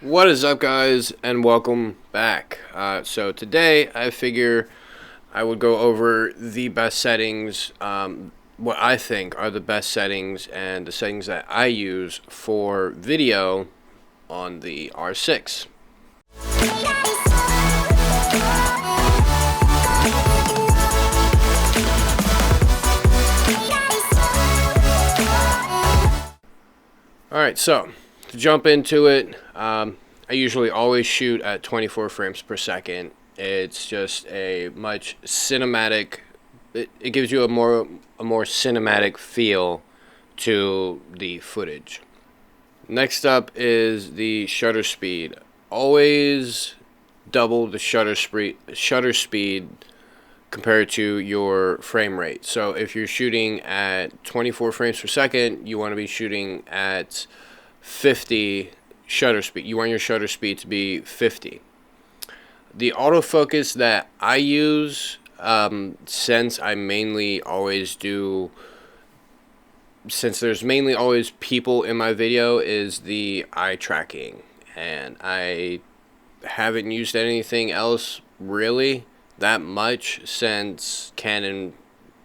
What is up, guys, and welcome back. So today I figure I would go over the best settings, what I think are the best settings and the settings that I use for video on the R6. Alright, so to jump into it, I usually always shoot at 24 frames per second. It's just a much cinematic, it gives you a more cinematic feel to the footage. Next up is the shutter speed. Always double the shutter speed compared to your frame rate. So if you're shooting at 24 frames per second, you want to be shooting at 50 shutter speed. You want your shutter speed to be 50. The autofocus that I use, since there's mainly always people in my video, is the eye tracking, and I haven't used anything else really that much since Canon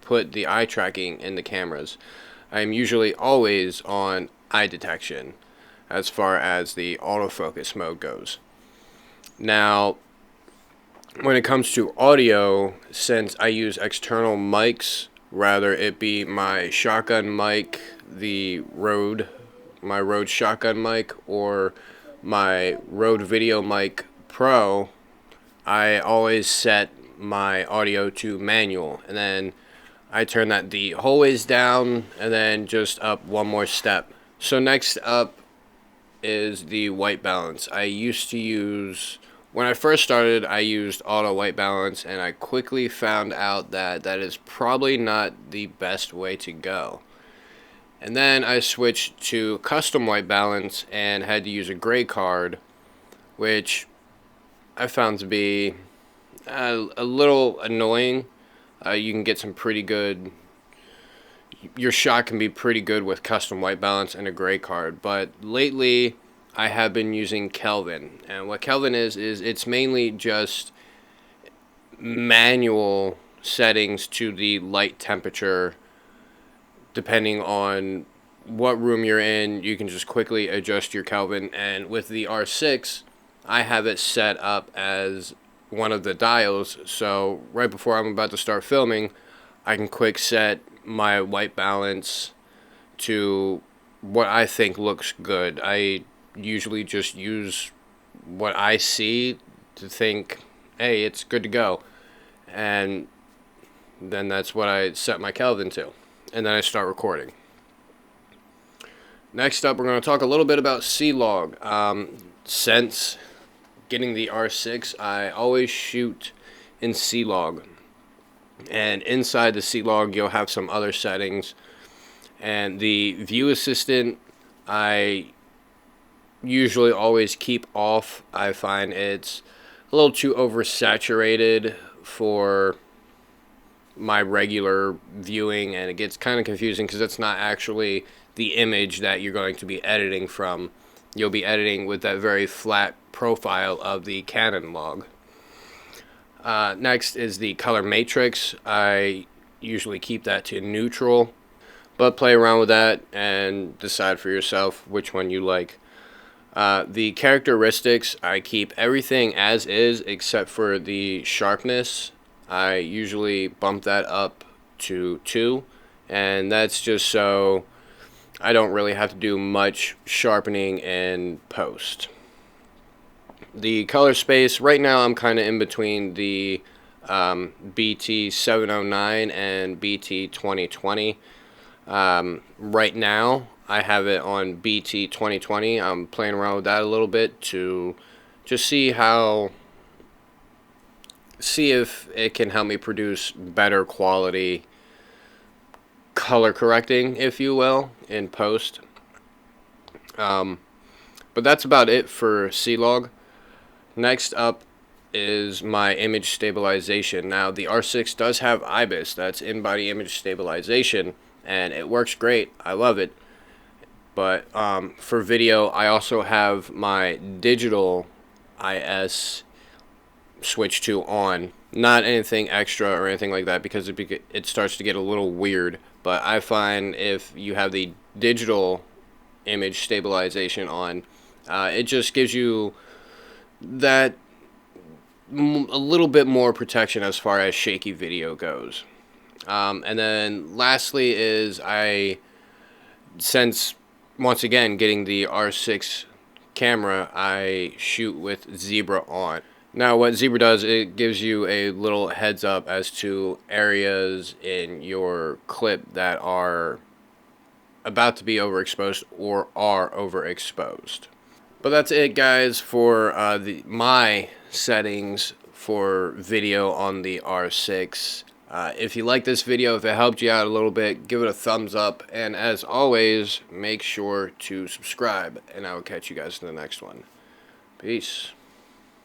put the eye tracking in the cameras. I'm usually always on eye detection as far as the autofocus mode goes. Now, when it comes to audio, since I use external mics, rather it be my shotgun mic, my Rode shotgun mic, or my Rode Video Mic Pro, I always set my audio to manual, and then I turn that the whole ways down and then just up one more step. So next up is the white balance. When I first started, I used auto white balance, and I quickly found out that that is probably not the best way to go. And then I switched to custom white balance and had to use a gray card, which I found to be a little annoying. You can get some pretty good, your shot can be pretty good with custom white balance and a gray card. But lately I have been using Kelvin, and what Kelvin is it's mainly just manual settings to the light temperature. Depending on what room you're in, you can just quickly adjust your Kelvin. And with the R6, I have it set up as one of the dials, so right before I'm about to start filming, I can quick set my white balance to what I think looks good. I usually just use what I see to think, hey, it's good to go, and then that's what I set my Kelvin to, and then I start recording. Next up, we're going to talk a little bit about C-Log. Since getting the R6, I always shoot in C-Log, and inside the C-Log you'll have some other settings, and the view assistant I usually always keep off. I find it's a little too oversaturated for my regular viewing, and it gets kind of confusing because it's not actually the image that you're going to be editing from. You'll be editing with that very flat profile of the Canon log. Next is the color matrix. I usually keep that to neutral, but play around with that and decide for yourself which one you like. The characteristics, I keep everything as is except for the sharpness. I usually bump that up to 2, and that's just so I don't really have to do much sharpening in post. The color space, right now I'm kind of in between the BT 709 and BT 2020. Right now I have it on BT 2020. I'm playing around with that a little bit to just see if it can help me produce better quality color correcting, if you will, in post. But that's about it for C-Log. Next up is my image stabilization. Now, the R6 does have IBIS, that's in-body image stabilization, and it works great. I love it. But for video, I also have my digital IS switch to on. Not anything extra or anything like that, because it starts to get a little weird. But I find if you have the digital image stabilization on, it just gives you that a little bit more protection as far as shaky video goes. And then lastly is since once again getting the R6 camera, I shoot with Zebra on. Now what Zebra does, it gives you a little heads up as to areas in your clip that are about to be overexposed or are overexposed. But that's it, guys, for my settings for video on the R6. If you like this video, if it helped you out a little bit, give it a thumbs up. And as always, make sure to subscribe. And I will catch you guys in the next one. Peace.